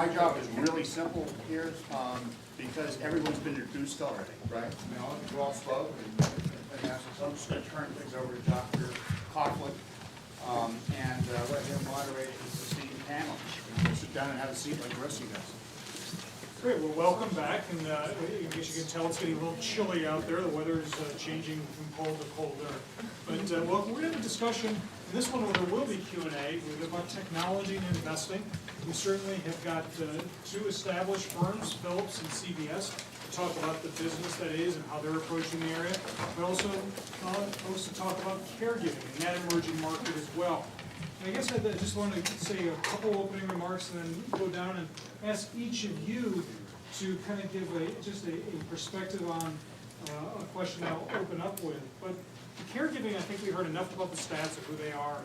my job is really simple here, because everyone's been introduced already, right? You know, you all spoke, and so I'm just going to turn things over to Dr. Coughlin, and let him moderate this esteemed panel. We'll sit down and have a seat like the rest of you guys. Great, well, welcome back, and in case you can tell, it's getting a little chilly out there. The weather is changing from cold to colder. But well, we're going to have a discussion. In this one, there will be Q&A about technology and investing. We certainly have got two established firms, Philips and CBS, to talk about the business that is and how they're approaching the area, but also folks to talk about caregiving and that emerging market as well. And I guess I just want to say a couple opening remarks and then go down and ask each of you to kind of give just a perspective on a question I'll open up with. But the caregiving, I think we heard enough about the stats of who they are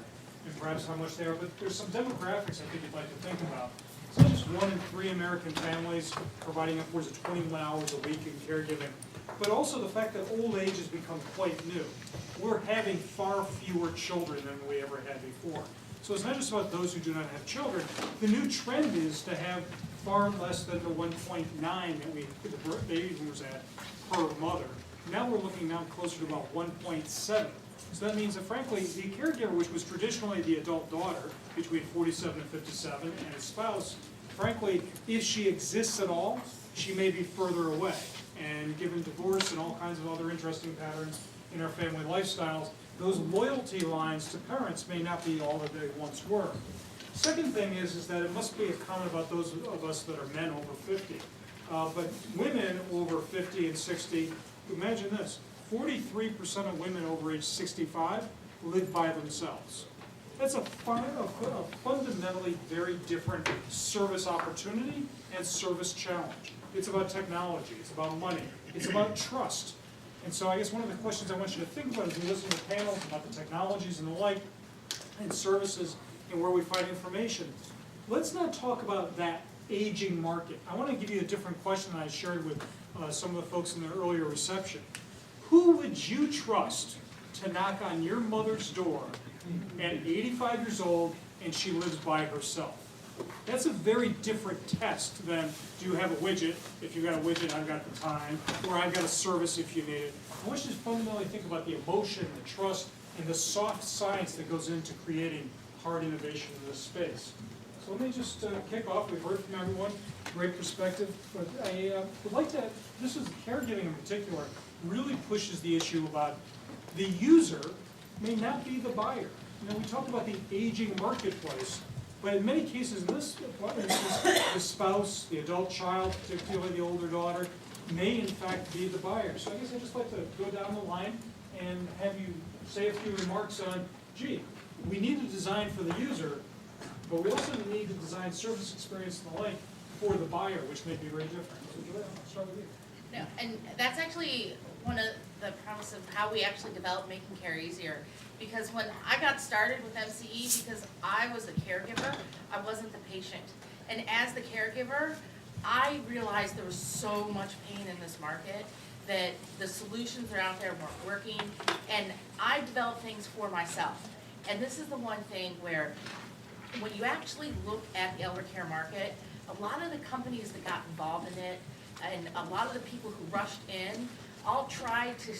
and perhaps how much they are, but there's some demographics I think you'd like to think about. It's not just 1 in 3 American families providing upwards of 21 hours a week in caregiving, but also the fact that old age has become quite new. We're having far fewer children than we ever had before. So it's not just about those who do not have children. The new trend is to have far less than the 1.9 that the baby boomers had per mother. Now we're looking now closer to about 1.7. So that means that, frankly, the caregiver, which was traditionally the adult daughter between 47 and 57, and a spouse, frankly, if she exists at all, she may be further away. And given divorce and all kinds of other interesting patterns in our family lifestyles, those loyalty lines to parents may not be all that they once were. Second thing is that it must be a comment about those of us that are men over 50. But women over 50 and 60, imagine this, 43% of women over age 65 live by themselves. That's a fundamentally very different service opportunity and service challenge. It's about technology, it's about money, it's about trust. And so I guess one of the questions I want you to think about as you listen to panels about the technologies and the like, and services, and where we find information. Let's not talk about that aging market. I want to give you a different question that I shared with some of the folks in the earlier reception. Who would you trust to knock on your mother's door at 85 years old and she lives by herself? That's a very different test than, do you have a widget? If you've got a widget, I've got the time, or I've got a service if you need it. I want you to fundamentally think about the emotion, the trust, and the soft science that goes into creating hard innovation in this space. So let me just kick off. We've heard from everyone, great perspective, but I would like to, this is caregiving in particular, really pushes the issue about the user may not be the buyer. You know, we talked about the aging marketplace, but in many cases, in this instance, the spouse, the adult child, particularly the older daughter, may in fact be the buyer. So I guess I'd just like to go down the line and have you say a few remarks on, gee, we need to design for the user, but we also need to design service experience and the like for the buyer, which may be very different. So Joy, I'll start with you. No, and that's actually one of the promise of how we actually developed Making Care Easier. Because when I got started with MCE, because I was the caregiver, I wasn't the patient. And as the caregiver, I realized there was so much pain in this market that the solutions that are out there weren't working, and I developed things for myself. And this is the one thing where, when you actually look at the elder care market, a lot of the companies that got involved in it, and a lot of the people who rushed in, all tried to,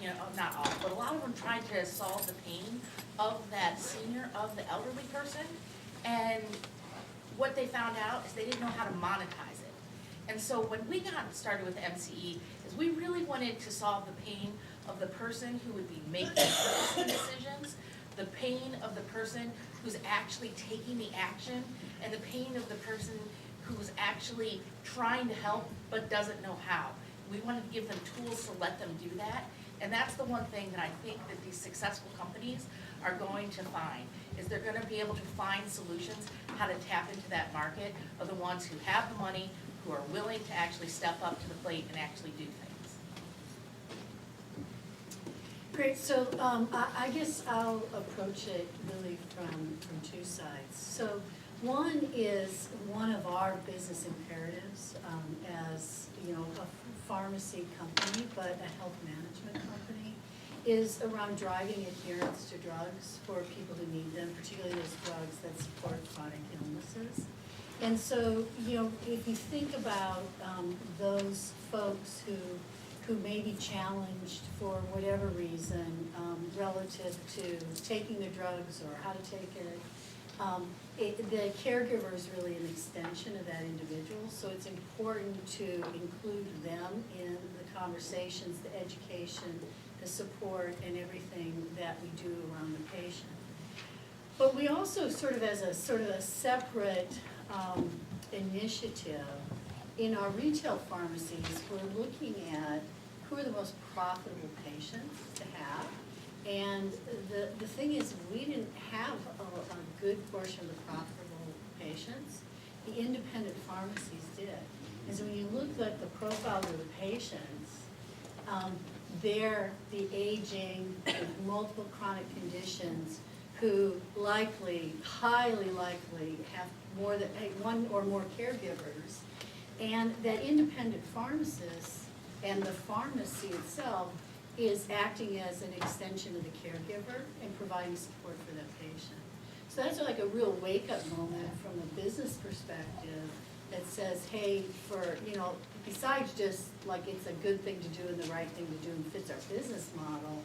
you know, not all, but a lot of them tried to solve the pain of that senior, of the elderly person, and what they found out is they didn't know how to monetize it. And so when we got started with MCE, is we really wanted to solve the pain of the person who would be making purchasing decisions, the pain of the person who's actually taking the action, and the pain of the person who's actually trying to help but doesn't know how. We wanted to give them tools to let them do that, and that's the one thing that I think that these successful companies are going to find, is they're going to be able to find solutions how to tap into that market of the ones who have the money, who are willing to actually step up to the plate and actually do things. Great, so I guess I'll approach it really from two sides. So one is one of our business imperatives as, you know, a pharmacy company, but a health management company, is around driving adherence to drugs for people who need them, particularly those drugs that support chronic illnesses. And so, you know, if you think about those folks who may be challenged for whatever reason relative to taking the drugs or how to take it, the caregiver is really an extension of that individual. So it's important to include them in the conversations, the education, the support, and everything that we do around the patient. But we also sort of as a separate initiative, in our retail pharmacies, we're looking at who are the most profitable patients to have. And the thing is, we didn't have a good portion of the profitable patients. The independent pharmacies did. And so when you look at the profile of the patients, they're the aging, with multiple chronic conditions, who likely, highly likely, have more than one or more caregivers. And that independent pharmacist and the pharmacy itself is acting as an extension of the caregiver and providing support for that patient. So that's like a real wake-up moment from a business perspective that says, hey, for, you know, besides just like it's a good thing to do and the right thing to do and fits our business model,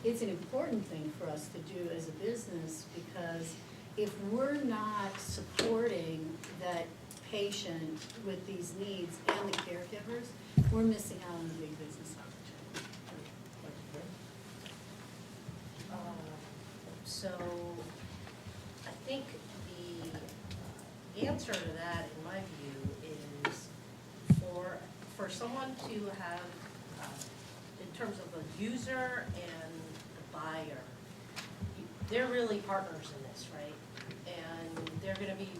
it's an important thing for us to do as a business, because if we're not supporting that patient with these needs and the caregivers, we're missing out on a big business opportunity. So I think the answer to that, in my view, is for someone to have, in terms of a user and the buyer, they're really partners in this, right? And they're going to be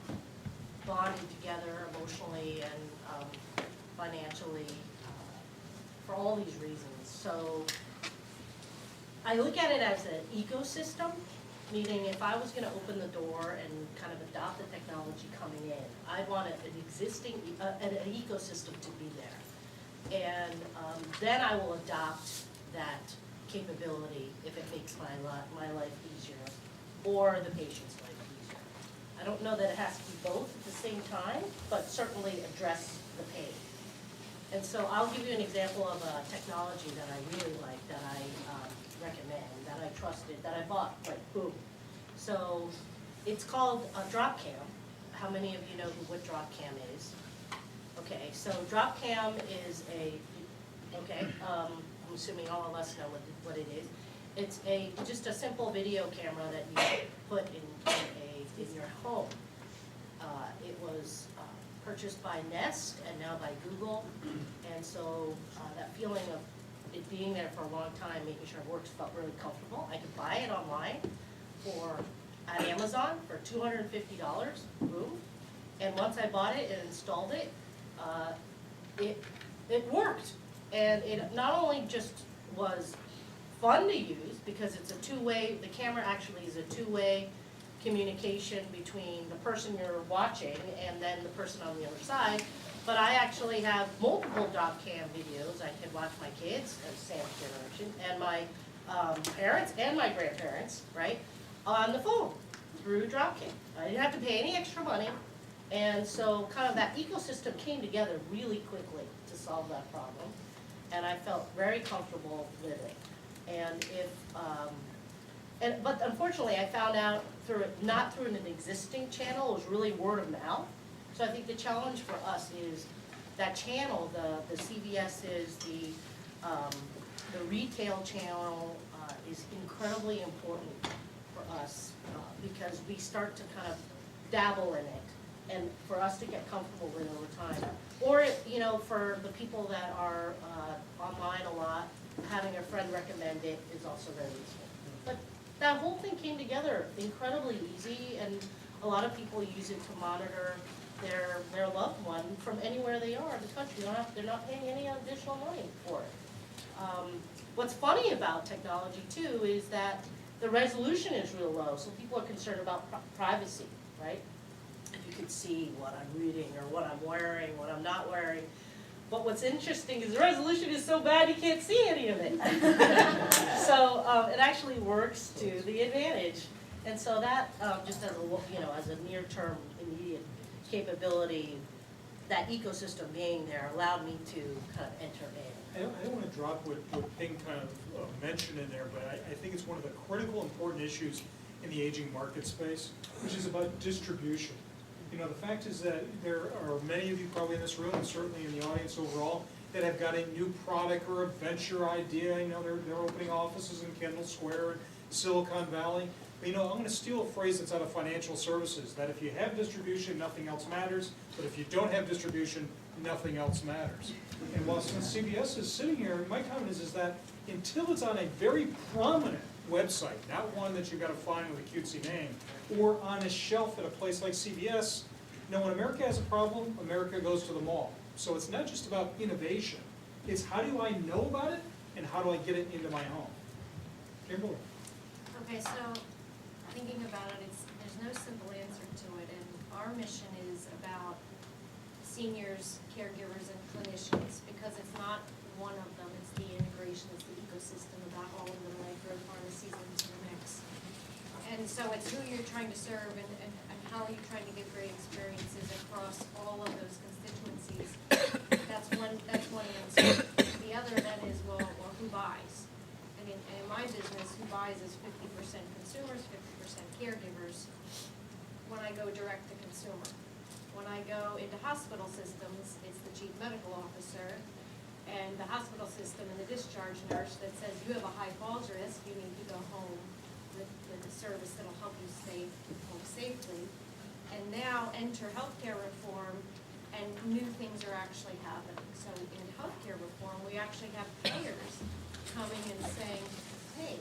bonded together emotionally and financially for all these reasons. So I look at it as an ecosystem, meaning if I was going to open the door and kind of adopt the technology coming in, I'd want an existing, an ecosystem to be there. And then I will adopt that capability if it makes my life easier or the patient's life easier. I don't know that it has to be both at the same time, but certainly address the pain. And so I'll give you an example of a technology that I really like, that I recommend, that I trusted, that I bought, like boom. So it's called Dropcam. How many of you know what Dropcam is? Okay, so Dropcam is I'm assuming all of us know what it is. It's just a simple video camera that you put in your home. It was purchased by Nest and now by Google, and so that feeling of it being there for a long time, making sure it works, felt really comfortable. I could buy it online at Amazon for $250, boom. And once I bought it and installed it, it worked. And it not only just was fun to use, because it's a two-way, the camera actually is a two-way communication between the person you're watching and then the person on the other side. But I actually have multiple Dropcam videos. I can watch my kids, as Sam's generation, and my parents and my grandparents, right, on the phone through Dropcam. I didn't have to pay any extra money. And so kind of that ecosystem came together really quickly to solve that problem. And I felt very comfortable with it. And but unfortunately I found out not through an existing channel, it was really word of mouth. So I think the challenge for us is that channel, the CVS's, the retail channel is incredibly important for us because we start to kind of dabble in it, and for us to get comfortable with it over time. Or, you know, for the people that are online a lot, having a friend recommend it is also very useful. But that whole thing came together incredibly easy, and a lot of people use it to monitor their loved one from anywhere they are in the country. They're not paying any additional money for it. What's funny about technology too is that the resolution is real low, so people are concerned about privacy, right? If you could see what I'm reading or what I'm wearing, what I'm not wearing. But what's interesting is the resolution is so bad you can't see any of it. So it actually works to the advantage. And so that just as a near-term immediate capability, that ecosystem being there allowed me to kind of enter in. I don't want to drop what Ping kind of mentioned in there, but I think it's one of the critical important issues in the aging market space, which is about distribution. You know, the fact is that there are many of you probably in this room, and certainly in the audience overall, that have got a new product or a venture idea. You know, they're opening offices in Kendall Square and Silicon Valley. But, you know, I'm going to steal a phrase that's out of financial services, that if you have distribution, nothing else matters, but if you don't have distribution, nothing else matters. And while since CBS is sitting here, my comment is that until it's on a very prominent website, not one that you've got to find with a cutesy name, or on a shelf at a place like CBS, you know, when America has a problem, America goes to the mall. So it's not just about innovation, it's how do I know about it, and how do I get it into my home? Kimberly? Okay, so thinking about it, there's no simple answer to it, and our mission is about seniors, caregivers, and clinicians, because it's not one of them, it's the integration, it's the ecosystem about all of them, like throw pharmacies into the mix. And so it's who you're trying to serve and how are you trying to give great experiences across all of those constituencies. That's one answer. The other then is, well, who buys? I mean, in my business, who buys is 50% consumers, 50% caregivers when I go direct to consumer. When I go into hospital systems, it's the chief medical officer and the hospital system and the discharge nurse that says you have a high falls risk, you need to go home with a service that'll help you stay home safely. And now enter healthcare reform, and new things are actually happening. So in healthcare reform, we actually have payers coming and saying, hey,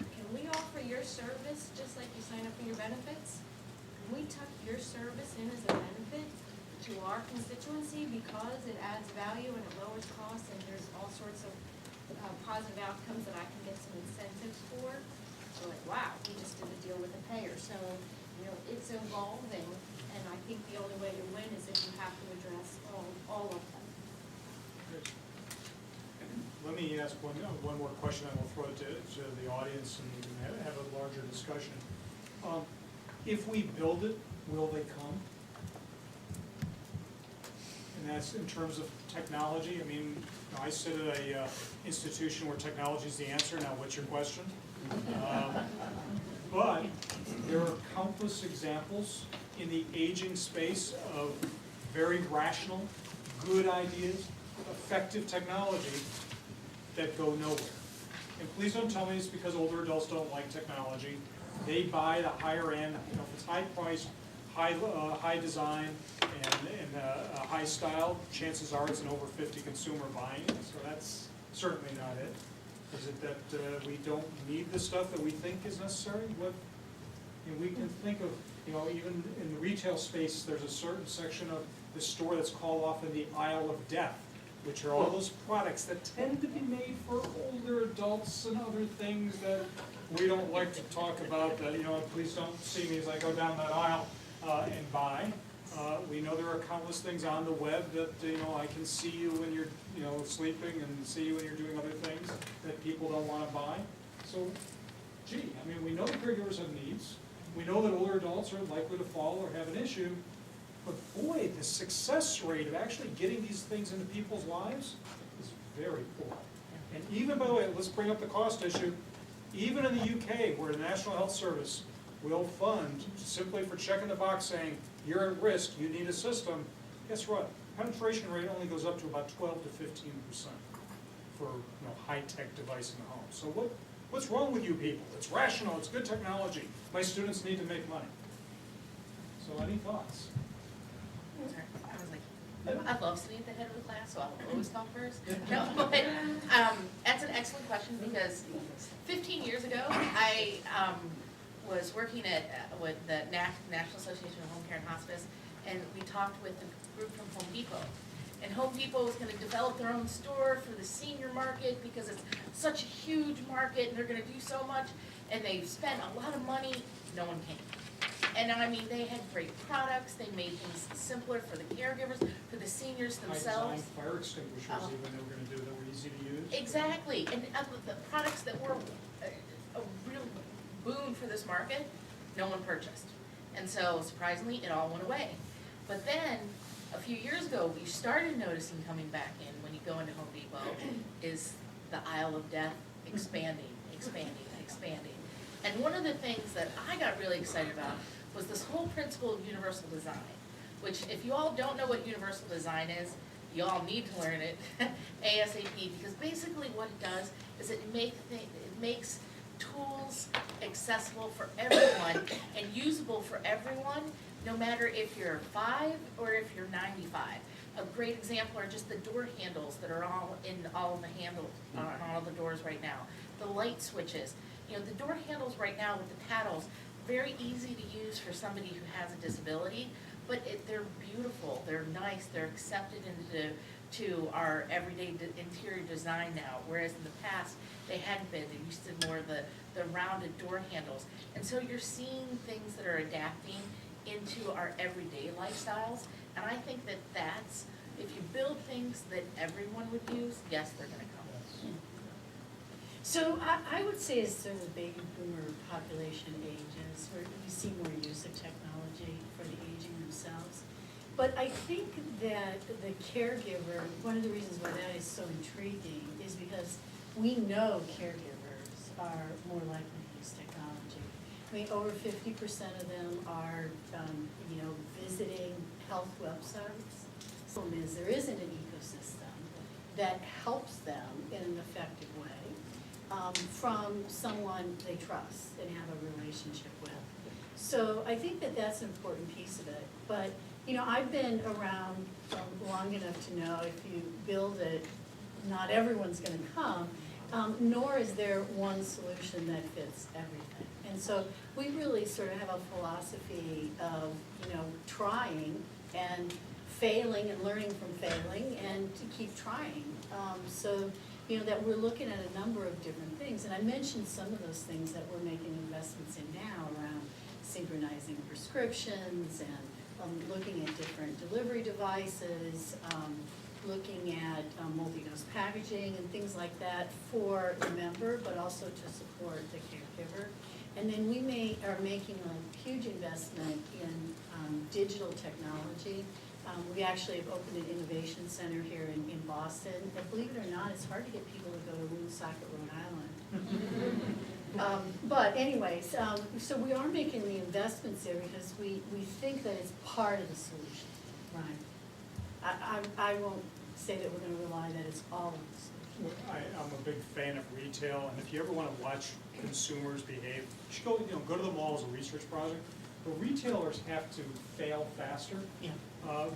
can we offer your service just like you sign up for your benefits? Can we tuck your service in as a benefit to our constituency because it adds value and it lowers costs and there's all sorts of positive outcomes that I can get some incentives for? So like, wow, we just did a deal with a payer. So, you know, it's evolving, and I think the only way to win is if you have to address all of them. Let me ask one more question, and we'll throw it to the audience and we can have a larger discussion. If we build it, will they come? And that's in terms of technology. I mean, I sit at a institution where technology is the answer. Now, what's your question? But there are countless examples in the aging space of very rational, good ideas, effective technology that go nowhere. And please don't tell me it's because older adults don't like technology. They buy the higher end, you know, if it's high price, high design, and high style, chances are it's an over 50 consumer buying it, so that's certainly not it. Is it that we don't need the stuff that we think is necessary? What, you know, we can think of, you know, even in the retail space, there's a certain section of the store that's called often the aisle of death, which are all those products that tend to be made for older adults and other things that we don't like to talk about, that, you know, please don't see me as I go down that aisle and buy. We know there are countless things on the web that, you know, I can see you when you're, you know, sleeping and see you when you're doing other things that people don't want to buy. So, gee, I mean, we know the caregivers have needs. We know that older adults are likely to fall or have an issue. But boy, the success rate of actually getting these things into people's lives is very poor. And even, by the way, let's bring up the cost issue. Even in the UK, where the National Health Service will fund simply for checking the box saying, you're at risk, you need a system, guess what? Penetration rate only goes up to about 12 to 15% for, you know, high-tech device in the home. So what's wrong with you people? It's rational, it's good technology. My students need to make money. So any thoughts? Sorry, I was like, I love sitting at the head of the class, so I'll always talk first. No, but that's an excellent question, because 15 years ago, I was working with the National Association of Home Care and Hospice, and we talked with a group from Home Depot. And Home Depot was going to develop their own store for the senior market because it's such a huge market and they're going to do so much. And they've spent a lot of money, no one came. And I mean, they had great products, they made things simpler for the caregivers, for the seniors themselves. High-design fire extinguishers even they were going to do that were easy to use. Exactly, and the products that were a real boon for this market, no one purchased. And so surprisingly, it all went away. But then, a few years ago, we started noticing coming back in, when you go into Home Depot, is the aisle of death expanding. And one of the things that I got really excited about was this whole principle of universal design, which if you all don't know what universal design is, you all need to learn it ASAP, because basically what it does is it makes tools accessible for everyone and usable for everyone, no matter if you're 5 or if you're 95. A great example are just the door handles that are all of the handles on all the doors right now. The light switches, you know, the door handles right now with the paddles, very easy to use for somebody who has a disability, but they're beautiful, they're nice, they're accepted into our everyday interior design now, whereas in the past, they hadn't been. They used to more of the rounded door handles. And so you're seeing things that are adapting into our everyday lifestyles, and I think that that's, if you build things that everyone would use, yes, they're gonna come. So I would say as the baby boomer population ages, we see more use of technology for the aging themselves. But I think that the caregiver, one of the reasons why that is so intriguing is because we know caregivers are more likely to use technology. I mean, over 50% of them are, visiting health websites. The problem is there isn't an ecosystem that helps them in an effective way from someone they trust and have a relationship with. So I think that that's an important piece of it. But, I've been around long enough to know if you build it, not everyone's gonna come, nor is there one solution that fits everything. And so we really sort of have a philosophy of, trying and failing and learning from failing and to keep trying. That we're looking at a number of different things. And I mentioned some of those things that we're making investments in now around synchronizing prescriptions and looking at different delivery devices, looking at multi-dose packaging and things like that for the member, but also to support the caregiver. And then we are making a huge investment in digital technology. We actually have opened an innovation center here in Boston. And believe it or not, it's hard to get people to go to Woonsocket, Rhode Island. But anyways, so we are making the investments there because we think that it's part of the solution, right? I won't say that we're gonna rely that it's all of the solution. I'm a big fan of retail, and if you ever want to watch consumers behave, you should go to the mall as a research project. But retailers have to fail faster. Yeah.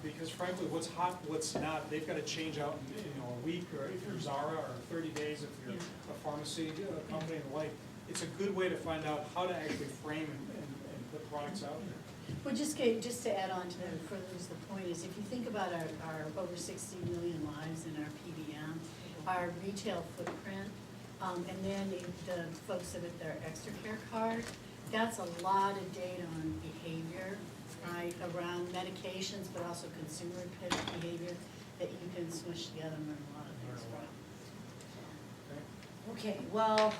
Because frankly, what's hot, what's not, they've got to change out in a week, or if you're Zara, or 30 days if you're a pharmacy company and the like. It's a good way to find out how to actually frame and put products out there. Well, just to add on to that, further is the point is, if you think about our over 60 million lives in our PBM, our retail footprint, and then the folks that with their extra care card, that's a lot of data on behavior, right, around medications, but also consumer behavior that you can smush together and learn a lot of things from. Okay, well,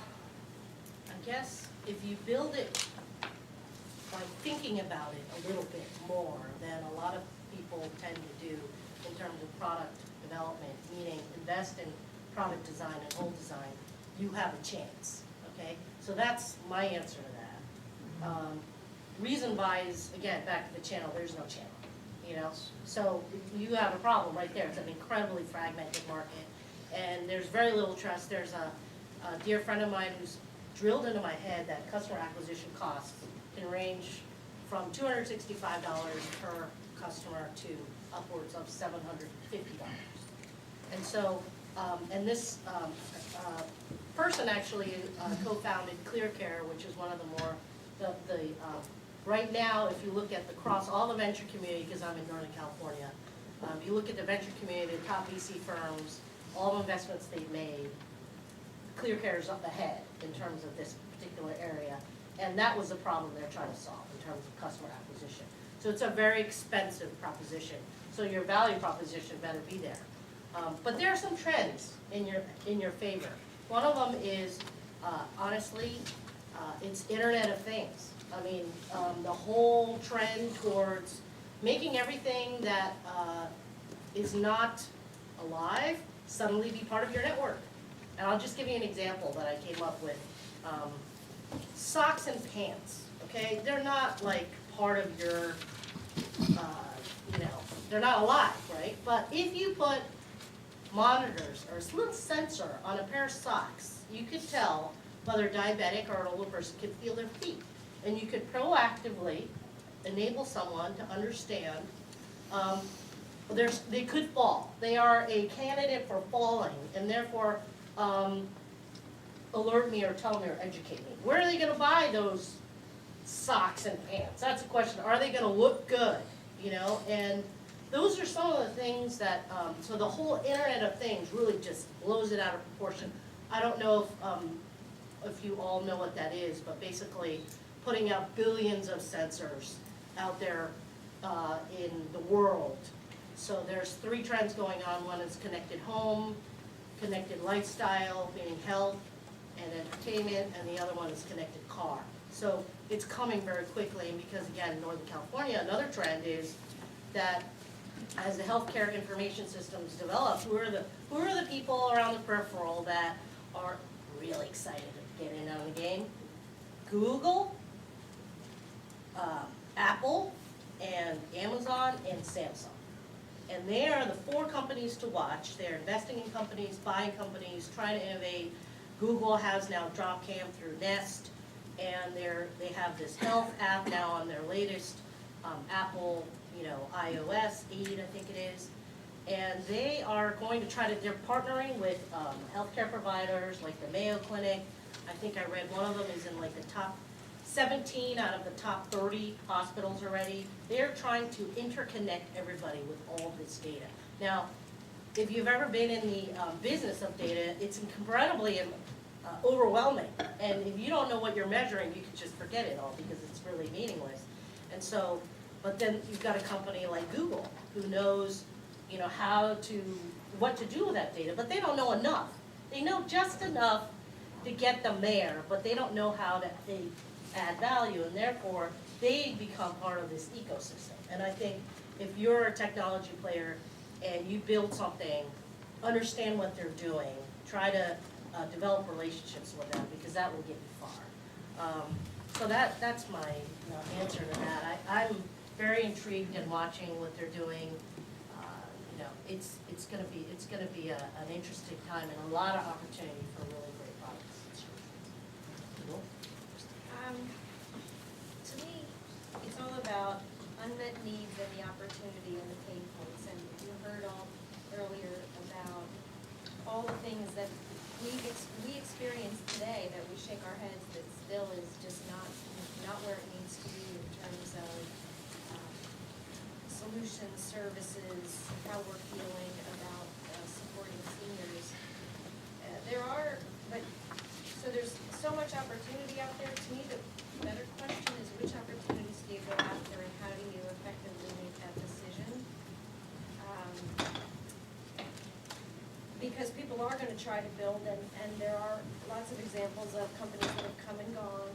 I guess if you build it by thinking about it a little bit more than a lot of people tend to do in terms of product development, meaning invest in product design and whole design, you have a chance, okay? So that's my answer to that. Reason why is, again, back to the channel, there's no channel, So you have a problem right there. It's an incredibly fragmented market, and there's very little trust. There's a dear friend of mine who's drilled into my head that customer acquisition costs can range from $265 per customer to upwards of $750. And so, and this person actually co-founded ClearCare, which is one of the more, right now, if you look at across all the venture community, because I'm in Northern California, you look at the venture community, the top VC firms, all the investments they've made, ClearCare is up ahead in terms of this particular area. And that was the problem they're trying to solve in terms of customer acquisition. So it's a very expensive proposition. So your value proposition better be there. But there are some trends in your favor. One of them is, honestly, it's Internet of Things. I mean, the whole trend towards making everything that is not alive suddenly be part of your network. And I'll just give you an example that I came up with. Socks and pants, okay? They're not like part of your, they're not alive, right? But if you put monitors or a little sensor on a pair of socks, you could tell whether diabetic or an older person can feel their feet. And you could proactively enable someone to understand they could fall. They are a candidate for falling, and therefore alert me or tell me or educate me. Where are they gonna buy those socks and pants? That's a question. Are they gonna look good? And those are some of the things that, so the whole Internet of Things really just blows it out of proportion. I don't know if you all know what that is, but basically putting out billions of sensors out there in the world. So there's 3 trends going on. One is connected home, connected lifestyle, meaning health and entertainment, and the other one is connected car. So it's coming very quickly, and because again, Northern California, another trend is that as the healthcare information systems develop, who are the people around the peripheral that are really excited to get in on the game? Google, Apple, and Amazon, and Samsung. And they are the 4 companies to watch. They're investing in companies, buying companies, trying to innovate. Google has now Dropcam through Nest, and they have this health app now on their latest Apple, iOS 8, I think it is. And they are going to they're partnering with healthcare providers like the Mayo Clinic. I think I read one of them is in like the top 17 out of the top 30 hospitals already. They're trying to interconnect everybody with all this data. Now, if you've ever been in the business of data, it's incredibly overwhelming. And if you don't know what you're measuring, you can just forget it all because it's really meaningless. And so, but then you've got a company like Google who knows, what to do with that data, but they don't know enough. They know just enough to get them there, but they don't know how to add value, and therefore they become part of this ecosystem. And I think if you're a technology player and you build something, understand what they're doing, try to develop relationships with them, because that will get you far. So that's my answer to that. I'm very intrigued in watching what they're doing. It's going to be an interesting time and a lot of opportunity for really great products and services. To me, it's all about unmet needs and the opportunity and the pain points. And you heard all earlier about all the things that we experience today that we shake our heads that still is just not where it needs to be in terms of solutions, services, how we're feeling about supporting seniors. So there's so much opportunity out there. To me, the better question is which opportunities do you go after and how do you effectively make that decision? Because people are going to try to build, and there are lots of examples of companies that have come and gone,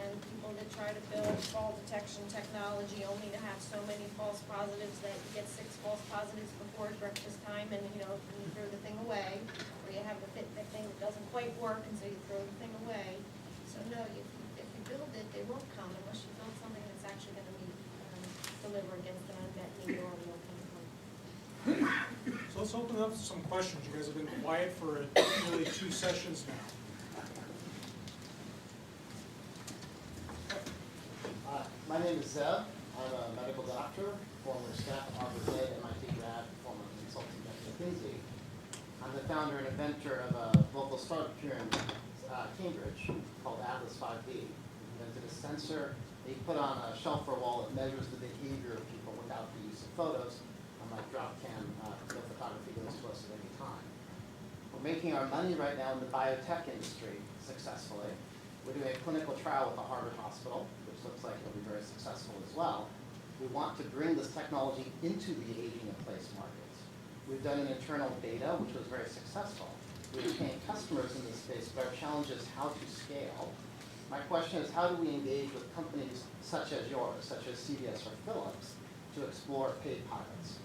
and people that try to build fall detection technology only to have so many false positives that you get 6 false positives before breakfast time, and you throw the thing away, or you have the Fitbit thing that doesn't quite work, and so you throw the thing away. So no, if you build it, they won't come unless you build something that's actually going to deliver against an unmet need or a real pain point. So let's open up some questions. You guys have been quiet for nearly 2 sessions now. My name is Zeb. I'm a medical doctor, former staff at Harvard, MIT grad, former consultant at McKinsey. I'm the founder and inventor of a local startup here in Cambridge called Atlas 5D. We invented a sensor that you put on a shelf or a wall that measures the behavior of people without the use of photos. Unlike Dropcam, no photography goes to us at any time. We're making our money right now in the biotech industry successfully. We're doing a clinical trial with the Harvard Hospital, which looks like it'll be very successful as well. We want to bring this technology into the aging in place markets. We've done an internal beta, which was very successful. We became customers in this space, but our challenge is how to scale. My question is, how do we engage with companies such as yours, such as CVS or Philips, to to explore paid pilots.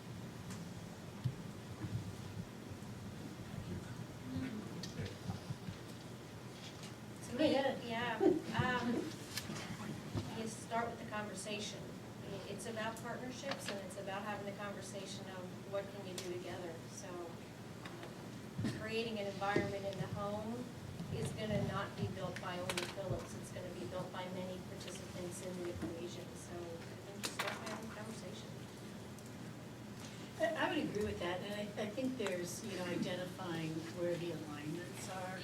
To Go me, ahead. yeah, you start with the conversation. It's about partnerships and it's about having the conversation of what can you do together. So creating an environment in the home is gonna not be built by only Philips. It's gonna be built by many participants in the equation. So I think you start by having a conversation. I would agree with that, and I think there's, you know, identifying where the alignments are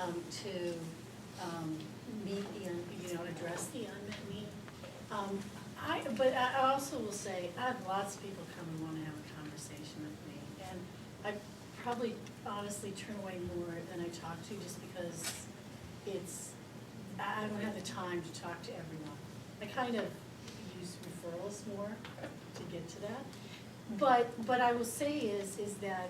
to meet the, you know, address the unmet need. But I also will say, I have lots of people come and wanna have a conversation with me, and I probably honestly turn away more than I talk to, just because I don't have the time to talk to everyone. I kind of use referrals more to get to that. But I will say is that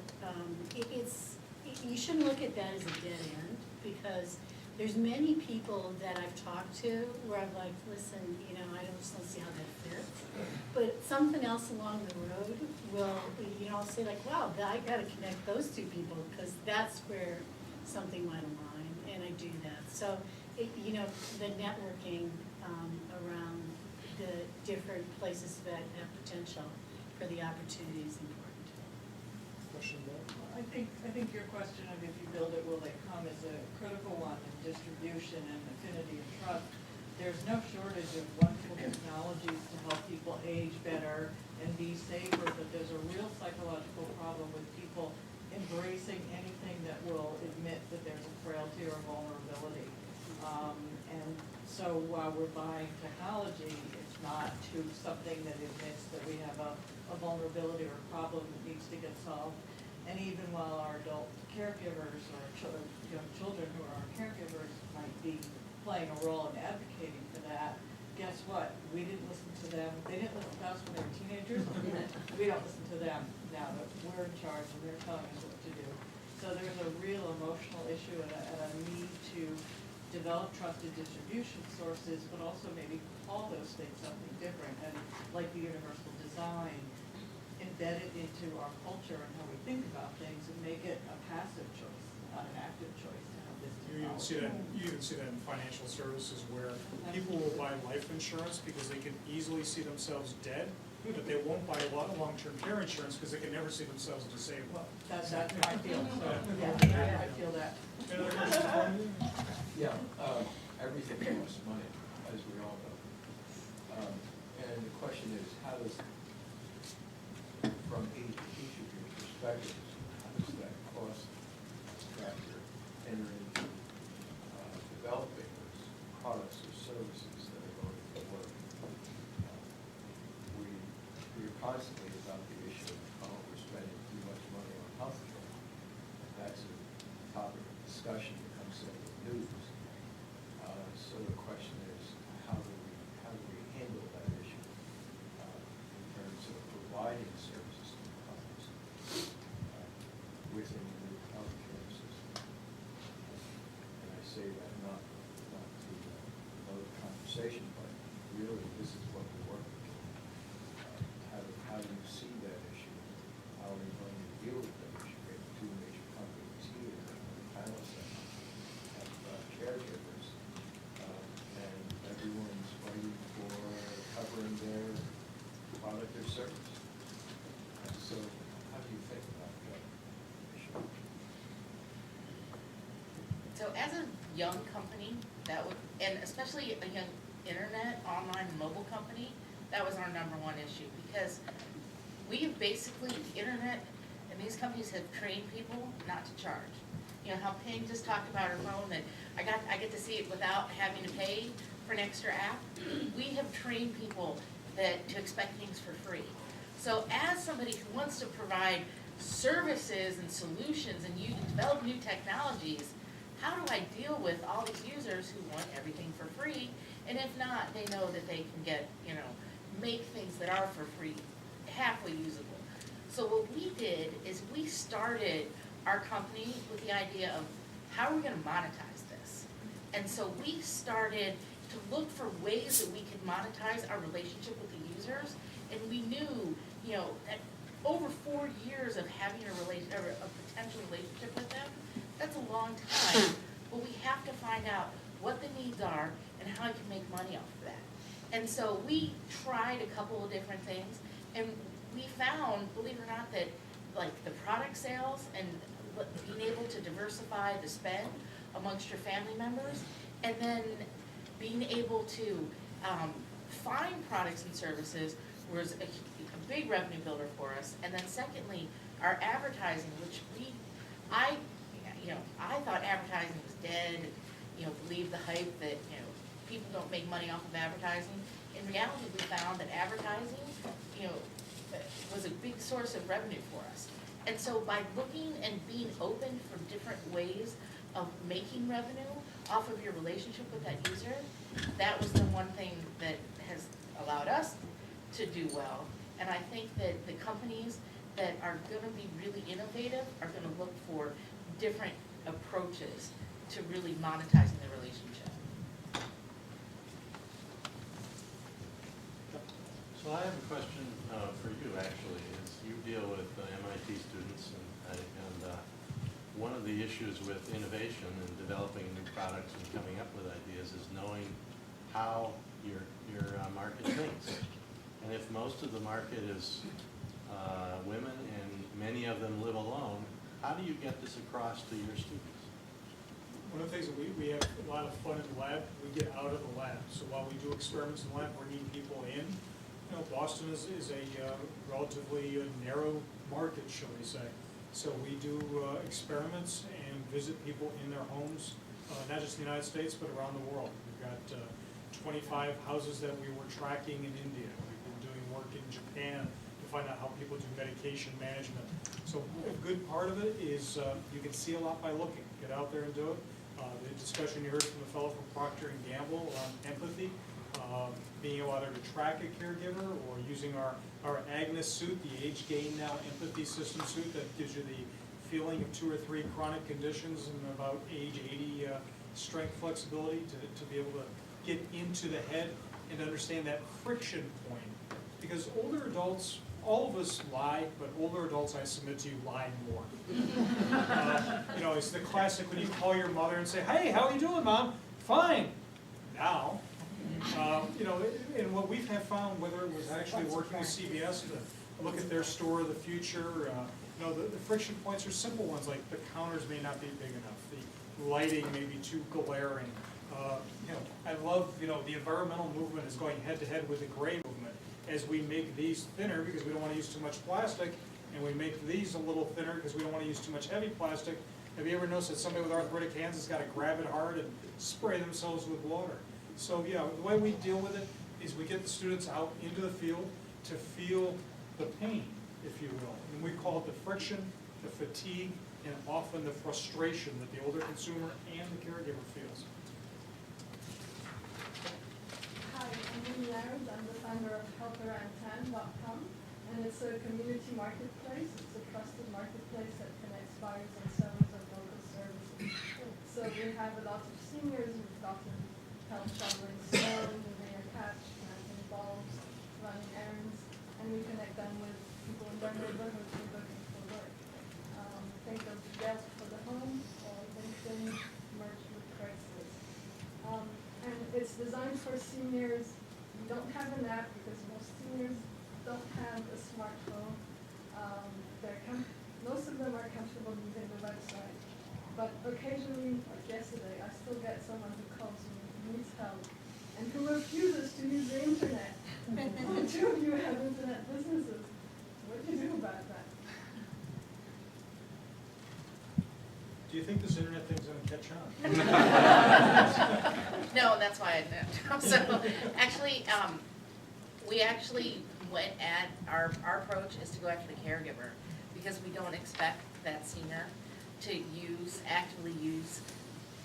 you shouldn't look at that as a dead end, because there's many people that I've talked to where I'm like, listen, you know, I just don't see how that fits. But something else along the road will, you know, I'll say like, wow, I gotta connect those two people, because that's where something might align, and I do that. So, you know, the networking around the different places that have potential for the opportunity is important. Question there? I think your question of if you build it, will they come, is a critical one in distribution and affinity and trust. There's no shortage of wonderful technologies to help people age better and be safer, but there's a real psychological problem with people embracing anything that will admit that there's a frailty or vulnerability. And so while we're buying technology, it's not to something that admits that we have a vulnerability or a problem that needs to get solved. And even while our adult caregivers or young children who are our caregivers might be playing a role in advocating for that, guess what? We didn't listen to them. They didn't listen to us when they were teenagers. We don't listen to them now that we're in charge and they're telling us what to do. So there's a real emotional issue and a need to develop trusted distribution sources, but also maybe call those things something different. And like the universal design, embed it into our culture and how we think about things and make it a passive choice, not an active choice to have this technology. You even see that in financial services where people will buy life insurance because they can easily see themselves dead, but they won't buy a lot of long-term care insurance because they can never see themselves disabled. That's how I feel, so, yeah, I feel that. Any other questions for me? Yeah, everything costs money, as we all know. And the question is, how does, from each of your perspectives, how does that cost factor enter into developing those products or services that are going to work? We're constantly about the issue of we're spending too much money on health care. That's a topic of discussion that comes up with news. So the question is, how do we handle that issue in terms of providing services to the public within the new healthcare system? And I say that not to promote a conversation, but really this is what we're working on. How do you see that issue? How are we going to deal with that issue? We have two major companies here on the panel set have caregivers, and everyone's fighting for covering their product or service. So how do you think about that issue? So as a young company, that would, and especially a young internet, online, mobile company, that was our number one issue, because we have basically, the internet and these companies have trained people not to charge. You know how Ping just talked about her phone, that I get to see it without having to pay for an extra app. We have trained people to expect things for free. So as somebody who wants to provide services and solutions and you develop new technologies, how do I deal with all these users who want everything for free? And if not, they know that they can get, make things that are for free, halfway usable. So what we did is we started our company with the idea of how are we gonna monetize this? And so we started to look for ways that we could monetize our relationship with the users And we knew, that over 4 years of having a potential relationship with them, that's a long time. But we have to find out what the needs are and how I can make money off of that. And so we tried a couple of different things, and we found, believe it or not, that like the product sales and being able to diversify the spend amongst your family members, and then being able to find products and services was a big revenue builder for us. And then secondly, our advertising, which I thought advertising was dead, believed the hype that, people don't make money off of advertising. In reality, we found that advertising, was a big source of revenue for us. And so by looking and being open for different ways of making revenue off of your relationship with that user, that was the one thing that has allowed us to do well. And I think that the companies that are gonna be really innovative are gonna look for different approaches to really monetizing the relationship. So I have a question for you, actually, is you deal with MIT students, and one of the issues with innovation and developing new products and coming up with ideas is knowing how your market thinks. And if most of the market is women and many of them live alone, how do you get this across to your students? One of the things that we have a lot of fun in the lab, we get out of the lab. So while we do experiments in the lab, we're bringing people in. Boston is a relatively narrow market, shall we say. So we do experiments and visit people in their homes, not just in the United States, but around the world. We've got 25 houses that we were tracking in India. We've been doing work in Japan to find out how people do medication management. So a good part of it is you can see a lot by looking. Get out there and do it. The discussion you heard from the fellow from Procter & Gamble on empathy, being able either to track a caregiver or using our Agnes suit, the Age Gain Now Empathy System suit that gives you the feeling of 2 or 3 chronic conditions and about age 80 strength flexibility to be able to get into the head and understand that friction point. Because older adults, all of us lie, but older adults, I submit to you, lie more. It's the classic when you call your mother and say, "Hey, how are you doing, Mom?" "Fine." Now. And what we have found, whether it was actually working with CBS to look at their store of the future, the friction points are simple ones, like the counters may not be big enough, the lighting may be too glaring. I love, the environmental movement is going head to head with the gray movement as we make these thinner because we don't want to use too much plastic, and we make these a little thinner because we don't want to use too much heavy plastic. Have you ever noticed that somebody with arthritic hands has got to grab it hard and spray themselves with water? So the way we deal with it is we get the students out into the field to feel the pain, if you will. And we call it the friction, the fatigue, and often the frustration that the older consumer and the caregiver feels. Hi, I'm Amy Larrabee. I'm the founder of HelpAround10.com, and it's a community marketplace. It's a trusted marketplace that connects buyers and sellers of local services. So we have a lot of seniors. We've gotten help shoveling snow, moving a cat, planting bulbs, running errands, and we connect them with people in their neighborhoods who are looking for work. Think of Yelp for the home or LinkedIn merged with Craigslist. And it's designed for seniors. We don't have an app because most seniors don't have a smartphone. Most of them are comfortable using the website. But occasionally, like yesterday, I still get someone who calls me, needs help, and who refuses to use the internet. Well, 2 of you have internet businesses. What do you do about that? Do you think this internet thing's going to catch on? No, that's why I didn't. So actually, we actually went at, our approach is to go after the caregiver because we don't expect that senior to actively use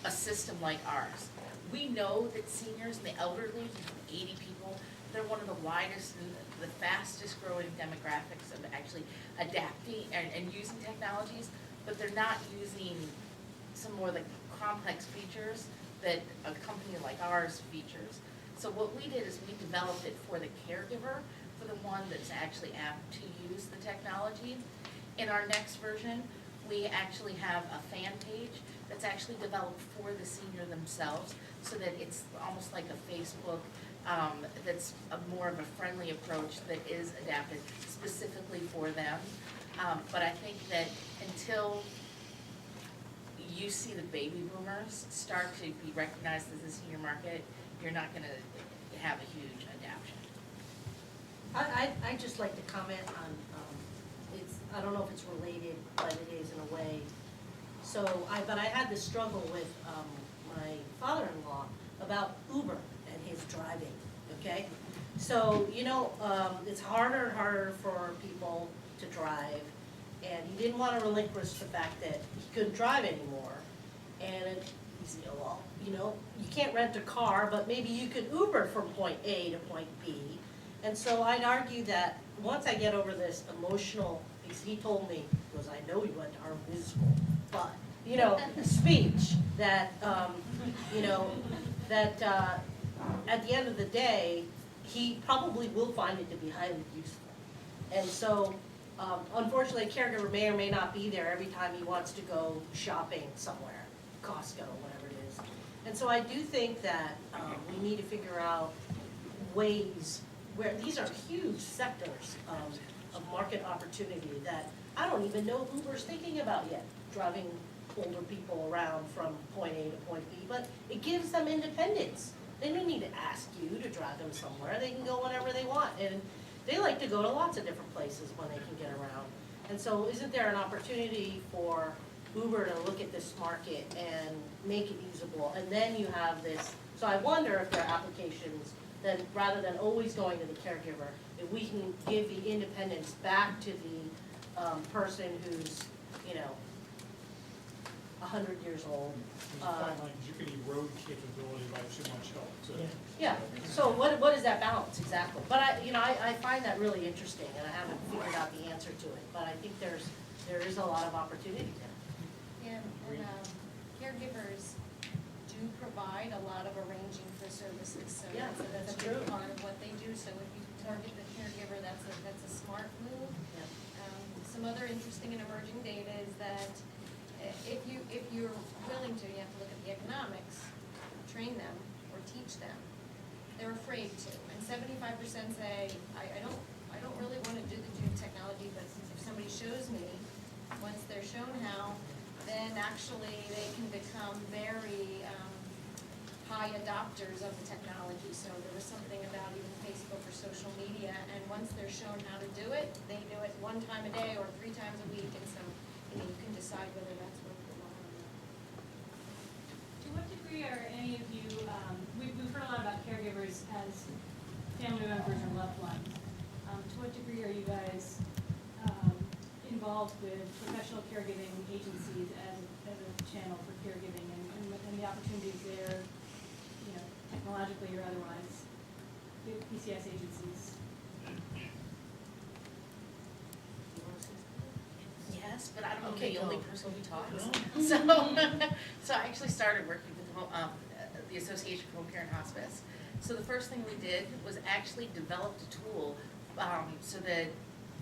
a system like ours. We know that seniors and the elderly, 80 people, they're one of the widest and the fastest growing demographics of actually adapting and using technologies, but they're not using some more like complex features that a company like ours features. So what we did is we developed it for the caregiver for the one that's actually apt to use the technology. In our next version, we actually have a fan page that's actually developed for the senior themselves, so that it's almost like a Facebook, that's more of a friendly approach that is adapted specifically for them. But I think that until you see the baby boomers start to be recognized as the senior market, you're not gonna have a huge adaptation. I'd just like to comment on, I don't know if it's related, but it is in a way. So but I had this struggle with my father-in-law about Uber and his driving, okay? So, it's harder and harder for people to drive, and he didn't want to relinquish the fact that he couldn't drive anymore. And he said, well, you can't rent a car, but maybe you could Uber from point A to point B. And so I'd argue that once I get over this emotional, because he told me, because I know he went to our biz school, but, speech, that, at the end of the day, he probably will find it to be highly useful. And so, unfortunately, a caregiver may or may not be there every time he wants to go shopping somewhere, Costco, whatever it is. And so I do think that we need to figure out ways where these are huge sectors of market opportunity that I don't even know Uber's thinking about yet, driving older people around from point A to point B, but it gives them independence. They don't need to ask you to drive them somewhere. They can go whenever they want, and they like to go to lots of different places when they can get around. And so isn't there an opportunity for Uber to look at this market and make it usable? And then you have this, so I wonder if there are applications that rather than always going to the caregiver, if we can give the independence back to the person who's, 100 years old. The fine line is you can erode capability by too much help, so. Yeah, so what is that balance exactly? But I find that really interesting, and I haven't figured out the answer to it, but I think there is a lot of opportunity there. Yeah, and caregivers do provide a lot of arranging for services, so Yeah, that's a true. big part of what they do. So if you target the caregiver, that's a smart move. Yeah. Some other interesting and emerging data is that if you're willing to, you have to look at the economics, train them or teach them. They're afraid to, and 75% say, I don't really want to do the new technology, but if somebody shows me, once they're shown how, then actually they can become very high adopters of the technology. So there was something about even Facebook or social media, and once they're shown how to do it, they do it 1 time a day or 3 times a week, and so you can decide whether that's worth the while or not. To what degree are any of you, we've heard a lot about caregivers as family members or loved ones. To what degree are you guys involved with professional caregiving agencies as a channel for caregiving and the opportunities there, technologically or otherwise, with PCS agencies? Yes, but I don't want to Okay, be the only go. person who talks. So I actually started working with the Association for Home Care and Hospice. So the first thing we did was actually developed a tool so that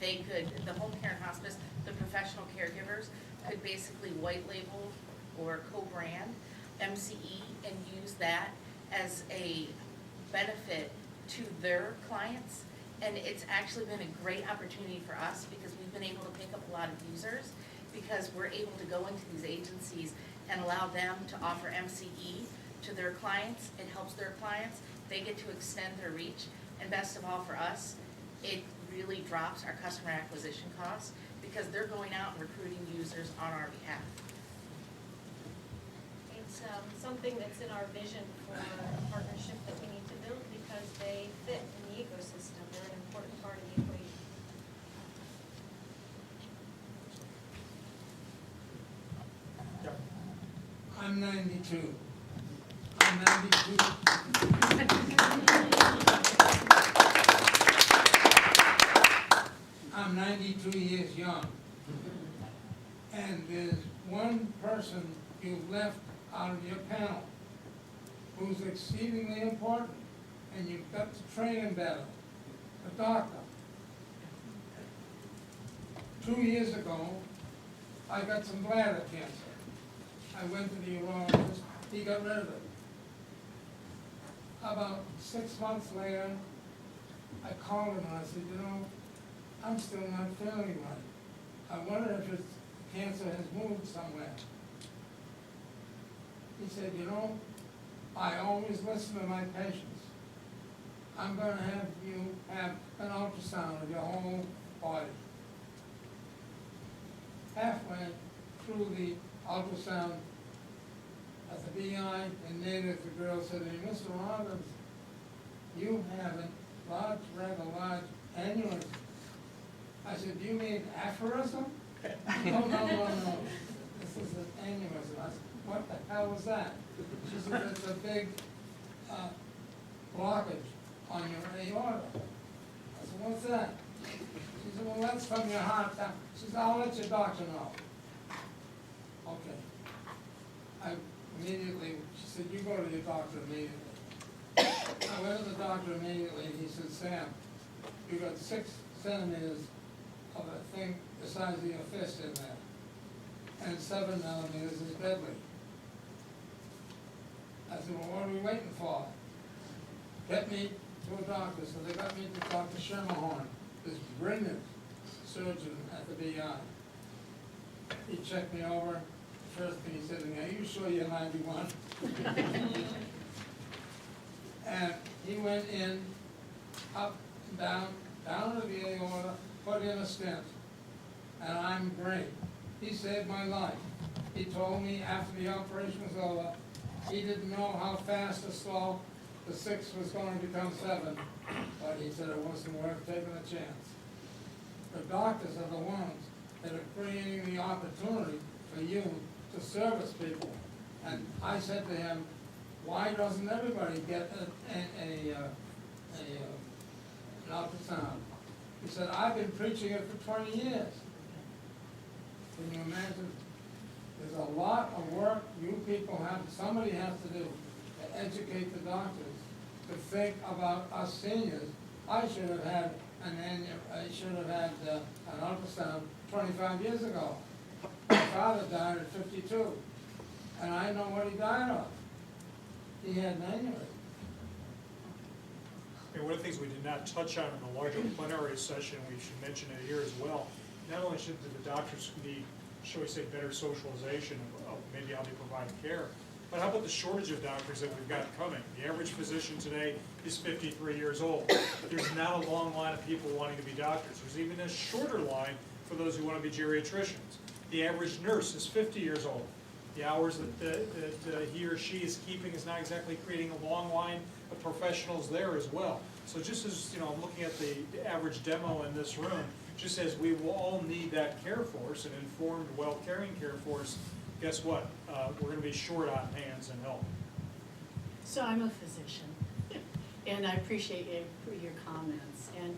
they could, the home care and hospice, the professional caregivers could basically white label or co-brand MCE and use that as a benefit to their clients. And it's actually been a great opportunity for us because we've been able to pick up a lot of users because we're able to go into these agencies and allow them to offer MCE to their clients. It helps their clients. They get to extend their reach. And best of all for us, it really drops our customer acquisition costs because they're going out and recruiting users on our behalf. It's something that's in our vision for a partnership that we need to build because they fit in the ecosystem. They're an important part of the equation. I'm 92. I'm 92. I'm 92 years young. And there's one person you've left out of your panel who's exceedingly important, and you've got to train him better. The doctor. 2 years ago, I got some bladder cancer. I went to the urologist, he got rid of it. About 6 months later, I called him and I said, you know, I'm still not feeling right. I wonder if his cancer has moved somewhere. He said, you know, I always listen to my patients. I'm gonna have you have an ultrasound of your whole body. Halfway through the ultrasound at the BI in Native, the girl said to me, Mr. Robbins, you have a large, rather large aneurysm. I said, do you mean aphorism? No. This is an aneurysm. I said, what the hell was that? She said, it's a big blockage on your aorta. I said, what's that? She said, well, that's from your heart. She said, I'll let your doctor know. Okay. I immediately, she said, you go to your doctor immediately. I went to the doctor immediately, and he said, Sam, you got 6 centimeters of a thing the size of your fist in there, and 7 millimeters is deadly. I said, well, what are we waiting for? Get me to a doctor. So they got me to Dr. Schermerhorn, this brilliant surgeon at the BI. He checked me over. The first thing he said to me, are you sure you're 91? And he went in, up, down to the aorta, put in a stent, and I'm great. He saved my life. He told me after the operation was over, he didn't know how fast or slow the 6 was going to become 7, but he said it wasn't worth taking a chance. The doctors are the ones that are creating the opportunity for you to service people. And I said to him, why doesn't everybody get an ultrasound? He said, I've been preaching it for 20 years. Can you imagine? There's a lot of work you people have, somebody has to do to educate the doctors to think about us seniors. I should have had an ultrasound 25 years ago. My father died at 52, and I know what he died of. He had an aneurysm. And one of the things we did not touch on in the larger plenary session, we should mention it here as well, not only should the doctors need, shall we say, better socialization of maybe how they provide care, but how about the shortage of doctors that we've got coming? The average physician today is 53 years old. There's not a long line of people wanting to be doctors. There's even a shorter line for those who want to be geriatricians. The average nurse is 50 years old. The hours that he or she is keeping is not exactly creating a long line of professionals there as well. So just as, you know, I'm looking at the average demo in this room, just as we will all need that care force, an informed, well-caring care force, guess what? We're going to be short on hands and help. So I'm a physician, and I appreciate your comments. And,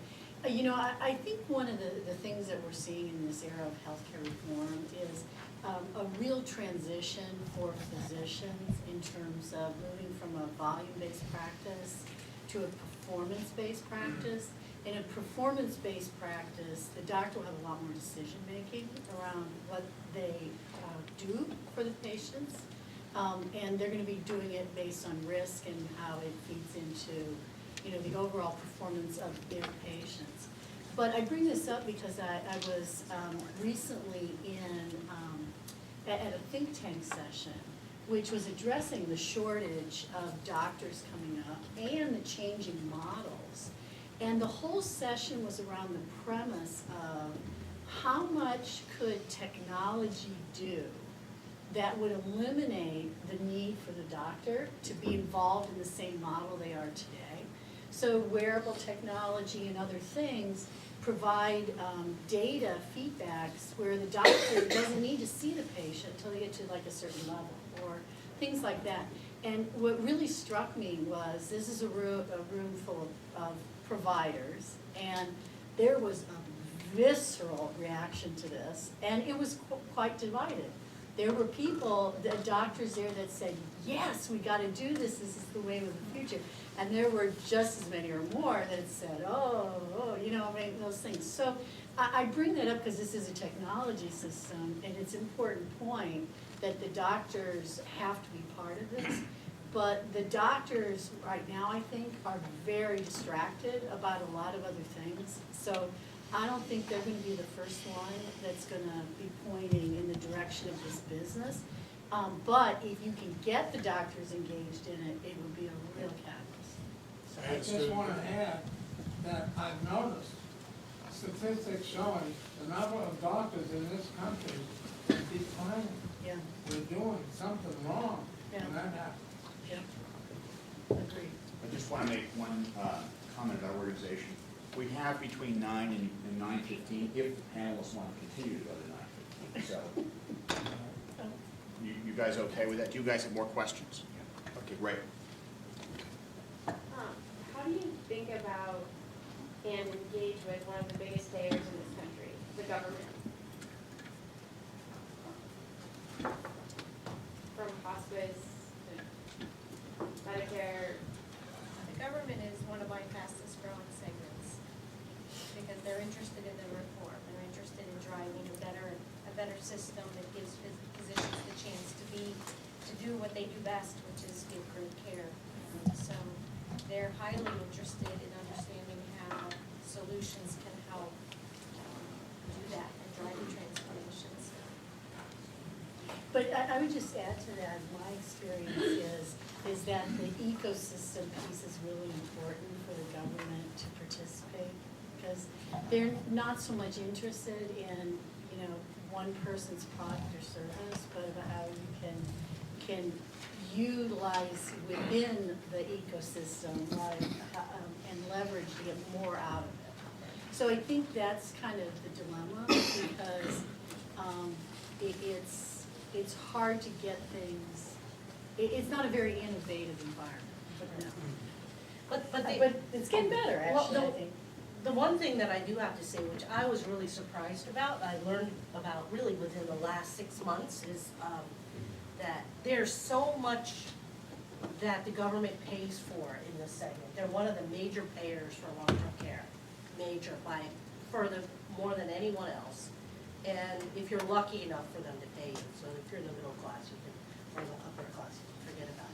you know, I think one of the things that we're seeing in this era of healthcare reform is a real transition for physicians in terms of moving from a volume-based practice to a performance-based practice. In a performance-based practice, the doctor will have a lot more decision-making around what they do for the patients, and they're going to be doing it based on risk and how it feeds into, you know, the overall performance of their patients. But I bring this up because I was recently at a think tank session, which was addressing the shortage of doctors coming up and the changing models. And the whole session was around the premise of how much could technology do that would eliminate the need for the doctor to be involved in the same model they are today. So wearable technology and other things provide data feedbacks where the doctor doesn't need to see the patient until they get to like a certain level or things like that. And what really struck me was this is a room full of providers, and there was a visceral reaction to this, and it was quite divided. There were people, the doctors there that said, yes, we got to do this is the way of the future. And there were just as many or more that said, oh, you know, I mean, those things. So I bring that up because this is a technology system, and it's an important point that the doctors have to be part of this. But the doctors right now, I think, are very distracted about a lot of other things. So I don't think they're gonna be the first one that's gonna be pointing in the direction of this business. But if you can get the doctors engaged in it, it would be a real catalyst. I just want to add that I've noticed statistics showing the number of doctors in this country is declining. Yeah, We're doing something wrong Yeah. when that happens. yeah, agreed. I just want to make one comment about organization. We have between 9 and 9:15, if the panelists want to continue to go to 9:15. So, you guys okay with that? Do you guys have more questions? Okay, great. How do you think about and engage with one of the biggest payers in this country, the government? From hospice to Medicare. The government is one of my fastest growing segments because they're interested in the reform. They're interested in driving a better system that gives physicians the chance to do what they do best, which is give great care. So they're highly interested in understanding how solutions can help do that and drive the transformations. But I would just add to that, my experience is that the ecosystem piece is really important for the government to participate, because they're not so much interested in, one person's product or service, but about how you can utilize within the ecosystem, and leverage to get more out of it. So I think that's kind of the dilemma, because it's hard to get things, it's not a very innovative environment, but it's getting better, actually, I think. The one thing that I do have to say, which I was really surprised about, I learned about really within the last 6 months, is that there's so much that the government pays for in this segment. They're one of the major payers for long-term care, major, by further more than anyone else. And if you're lucky enough for them to pay you, so if you're in the middle class, you can, or the upper class, you can forget about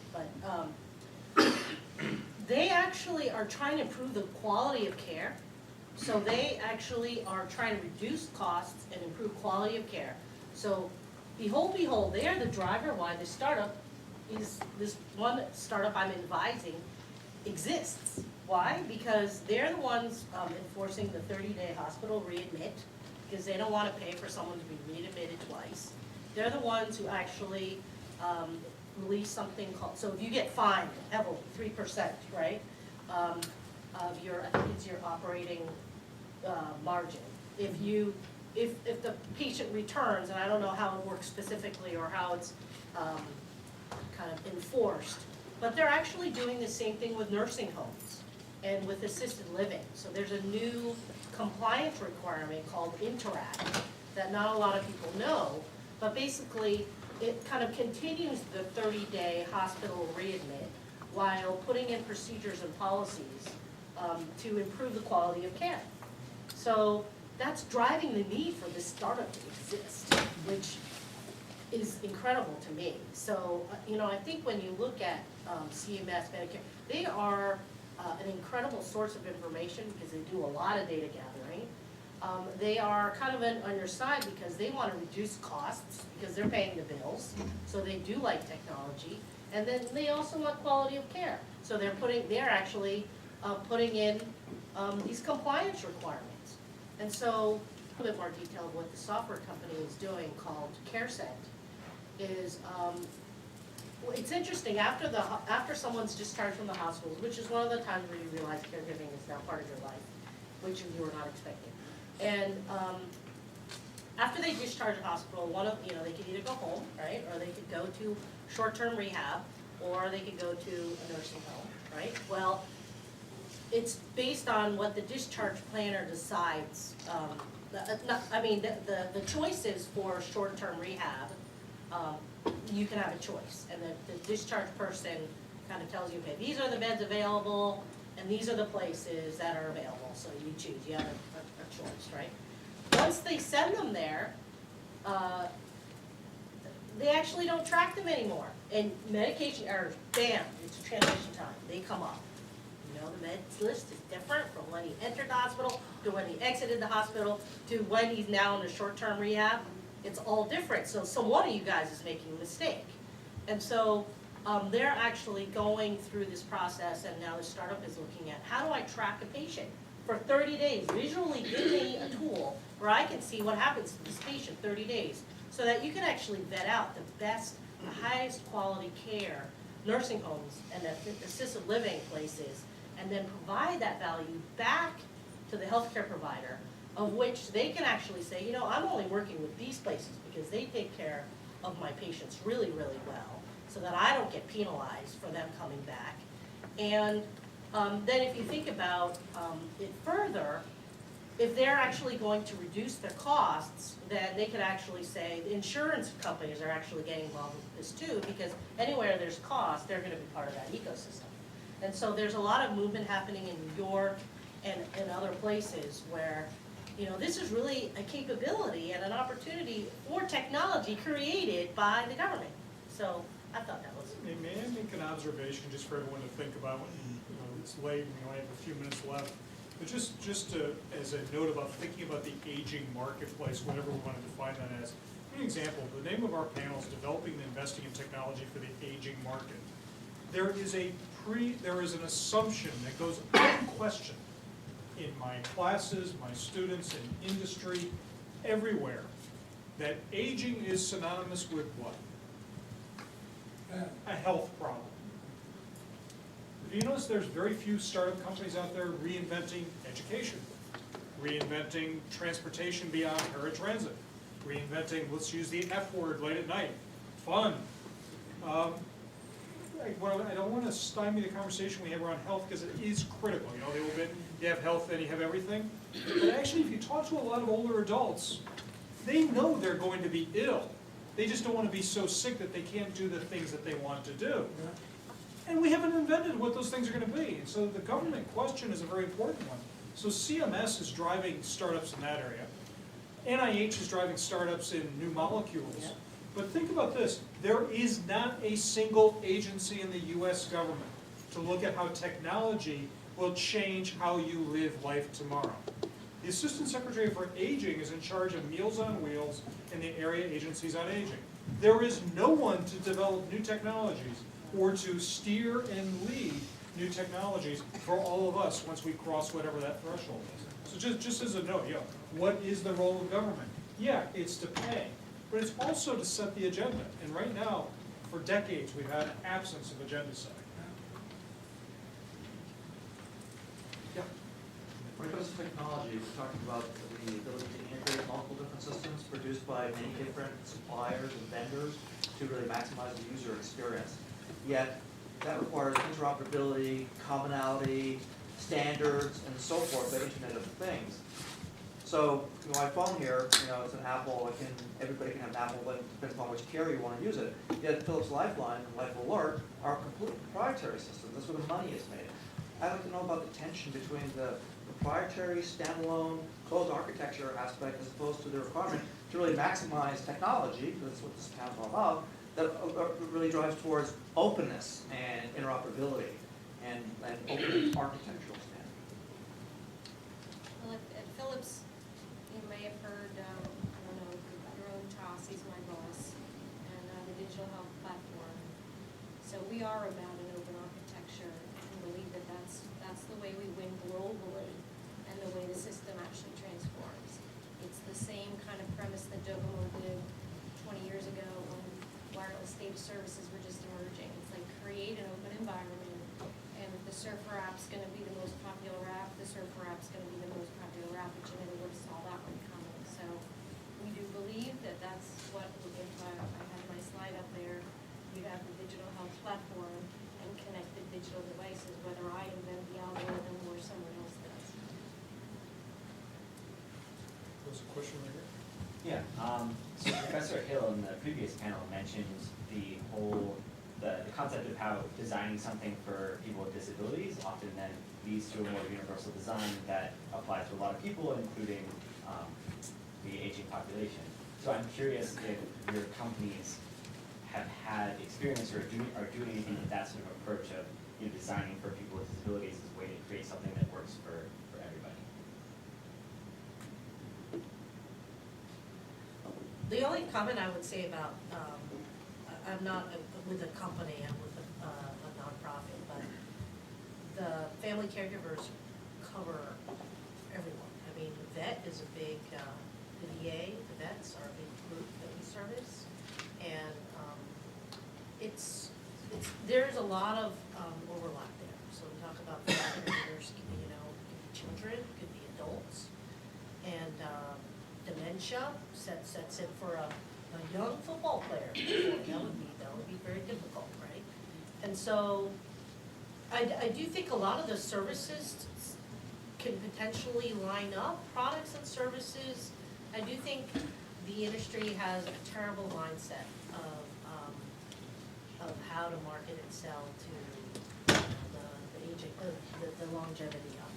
it. But they actually are trying to improve the quality of care. So they actually are trying to reduce costs and improve quality of care. So behold, they are the driver why this startup is, this one startup I'm advising exists. Why? Because they're the ones enforcing the 30-day hospital readmit, because they don't want to pay for someone to be readmitted twice. They're the ones who actually release something called, so if you get fined heavily, 3%, right, of your, I think it's your operating margin. If the patient returns, and I don't know how it works specifically or how it's kind of enforced, but they're actually doing the same thing with nursing homes and with assisted living. So there's a new compliance requirement called Interact that not a lot of people know, but basically it kind of continues the 30-day hospital readmit while putting in procedures and policies to improve the quality of care. So that's driving the need for this startup to exist, which is incredible to me. So, I think when you look at CMS, Medicare, they are an incredible source of information because they do a lot of data gathering. They are kind of on your side because they want to reduce costs because they're paying the bills, so they do like technology. And then they also want quality of care. So they're actually putting in these compliance requirements. And so, a little bit more detail of what the software company is doing called CareSend is, it's interesting, after someone's discharged from the hospital, which is one of the times where you realize caregiving is now part of your life, which you were not expecting. And after they discharge the hospital, they could either go home, right, or they could go to short-term rehab, or they could go to a nursing home, right? Well, it's based on what the discharge planner decides. The choices for short-term rehab, you can have a choice, and the discharge person kind of tells you, okay, these are the beds available, and these are the places that are available, so you choose, you have a choice, right? once they send them there, they actually don't track them anymore. And medication errors, bam, it's transition time, they come up. You know, the meds list is different from when he entered the hospital to when he exited the hospital to when he's now in a short-term rehab. It's all different, so one of you guys is making a mistake. And so they're actually going through this process, and now the startup is looking at, how do I track a patient for 30 days? Visually give me a tool where I can see what happens to this patient 30 days, so that you can actually vet out the best, the highest quality care, nursing homes and assisted living places, and then provide that value back to the healthcare provider, of which they can actually say, you know, I'm only working with these places because they take care of my patients really, really well, so that I don't get penalized for them coming back. And then if you think about it further, if they're actually going to reduce their costs, then they could actually say, the insurance companies are actually getting involved with this too, because anywhere there's cost, they're gonna be part of that ecosystem. And so there's a lot of movement happening in New York and other places where, you know, this is really a capability and an opportunity for technology created by the government. So I thought that was. May I make an observation just for everyone to think about? You know, it's late and we only have a few minutes left. But just as a note about thinking about the aging marketplace, whatever we want to define that as. For an example, the name of our panel is Developing and Investing in Technology for the Aging Market. There is an assumption that goes unquestioned in my classes, my students, in industry, everywhere, that aging is synonymous with what? A health problem. Do you notice there's very few startup companies out there reinventing education, reinventing transportation beyond paratransit, reinventing, let's use the F word late at night, fun. I don't want to stymie the conversation we have around health because it is critical. You know, the old bit, you have health, then you have everything. But actually, if you talk to a lot of older adults, they know they're going to be ill. They just don't want to be so sick that they can't do the things that they want to do. And we haven't invented what those things are going to be. And so the government question is a very important one. So CMS is driving startups in that area. NIH is driving startups in new molecules. Yeah. But think about this. There is not a single agency in the US government to look at how technology will change how you live life tomorrow. The Assistant Secretary for Aging is in charge of Meals on Wheels and the area agencies on aging. There is no one to develop new technologies or to steer and lead new technologies for all of us once we cross whatever that threshold is. So just as a note, yeah, what is the role of government? Yeah, it's to pay, but it's also to set the agenda. And right now, for decades, we've had an absence of agenda setting. Yeah. When it comes to technology, we're talking about the ability to integrate multiple different systems produced by many different suppliers and vendors to really maximize the user experience. Yet, that requires interoperability, commonality, standards, and so forth, the Internet of Things. So, my phone here, it's an Apple. Everybody can have an Apple, but it depends upon which carrier you want to use it. Yet, Philips Lifeline and Life Alert are completely proprietary systems. That's where the money is made. I'd like to know about the tension between the proprietary, standalone, closed architecture aspect as opposed to the requirement to really maximize technology, because that's what this panel is all about, that really drives towards openness and interoperability and open architectural standards. Well, at Philips, you may have heard, I don't know, Jerome Toss, he's my boss, and the digital health platform. So we are about an open architecture and believe that that's the way we win globally and the way the system actually transforms. It's the same kind of premise that Docomo did 20 years ago when wireless data services were just emerging. It's like create an open environment, and if the Surfer app's going to be the most popular app, the Surfer app's going to be the most popular app, but you never would have saw that one coming. So we do believe that that's what, if I had my slide up there, you'd have the digital health platform and connected digital devices, whether I invent the algorithm or someone else does. There's a question right here. Yeah, so Professor Hill in the previous panel mentioned the concept of how designing something for people with disabilities often then leads to a more universal design that applies to a lot of people, including the aging population. So I'm curious if your companies have had experience or are doing anything with that sort of approach of designing for people with disabilities as a way to create something that works for everybody. The only comment I would say about, I'm not with a company, I'm with a nonprofit, but the family caregivers cover everyone. I mean, vet is a big, the VA, the vets are a big group that we service. And there's a lot of overlap there. So we talk about caregivers, could be children, could be adults. And dementia sets in for a young football player. That would be very difficult, right? And so I do think a lot of the services can potentially line up, products and services. I do think the industry has a terrible mindset of how to market and sell to the aging, the longevity of.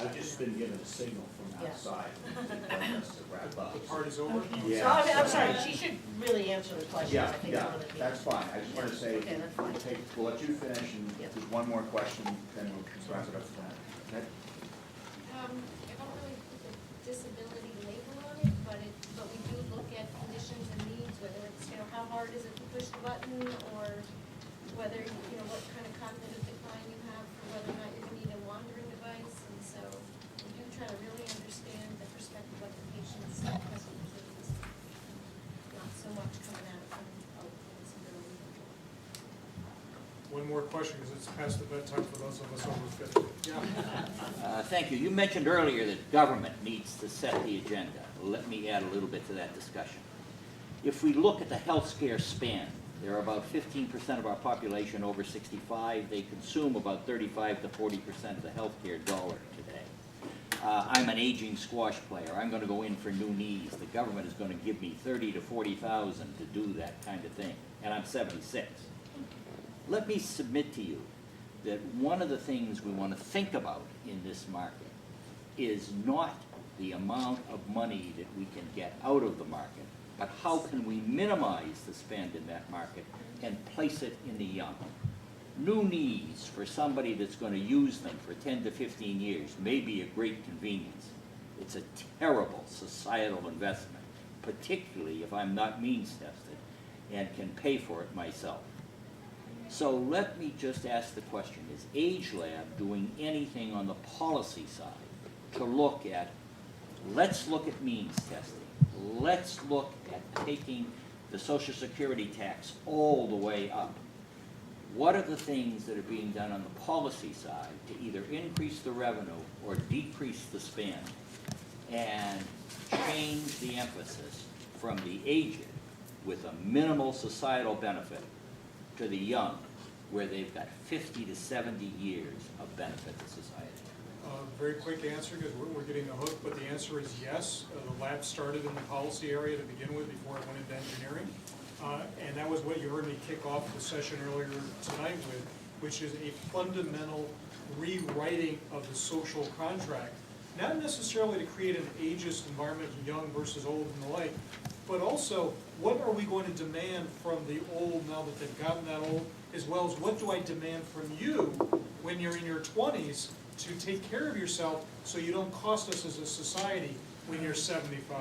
I've just been given a signal from Yeah. outside. Want us to wrap up. The party's over? Yeah. So I'm sorry, she should really answer the questions, I Yeah, think. yeah, more than me. that's fine. I just want to say, Okay, that's fine. we'll let you finish, and Yeah. if there's one more question, then we'll wrap it up for that. Okay? I don't really put the disability label on it, but we do look at conditions and needs, whether it's, how hard is it to push the button, or whether, what kind of cognitive decline you have, or whether or not you're gonna need a monitoring device, and so we do try to really understand the perspective of the patient's customers, it's not so much coming at it from, disability. One more question, because it's past the bedtime for those of us over 50. Yeah. Thank you. You mentioned earlier that government needs to set the agenda. Let me add a little bit to that discussion. If we look at the healthcare span, there are about 15% of our population over 65. They consume about 35 to 40% of the healthcare dollar today. I'm an aging squash player. I'm going to go in for new knees. The government is going to give me $30,000 to $40,000 to do that kind of thing, and I'm 76. Let me submit to you that one of the things we want to think about in this market is not the amount of money that we can get out of the market, but how can we minimize the spend in that market and place it in the young. New knees for somebody that's going to use them for 10 to 15 years may be a great convenience. It's a terrible societal investment, particularly if I'm not means tested and can pay for it myself. So let me just ask the question, is AgeLab doing anything on the policy side to look at, let's look at means testing, let's look at taking the Social Security tax all the way up. What are the things that are being done on the policy side to either increase the revenue or decrease the spend and change the emphasis from the aged with a minimal societal benefit to the young, where they've got 50 to 70 years of benefit to society? Very quick answer, because we're getting the hook, but the answer is yes. The lab started in the policy area to begin with before it went into engineering. And that was what you heard me kick off the session earlier tonight with, which is a fundamental rewriting of the social contract. Not necessarily to create an ageist environment, young versus old and the like, but also what are we going to demand from the old now that they've gotten that old, as well as what do I demand from you when you're in your 20s to take care of yourself so you don't cost us as a society when you're 75.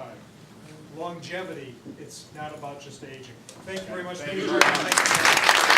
Longevity, it's not about just aging. Thank you very much. Thank you very much.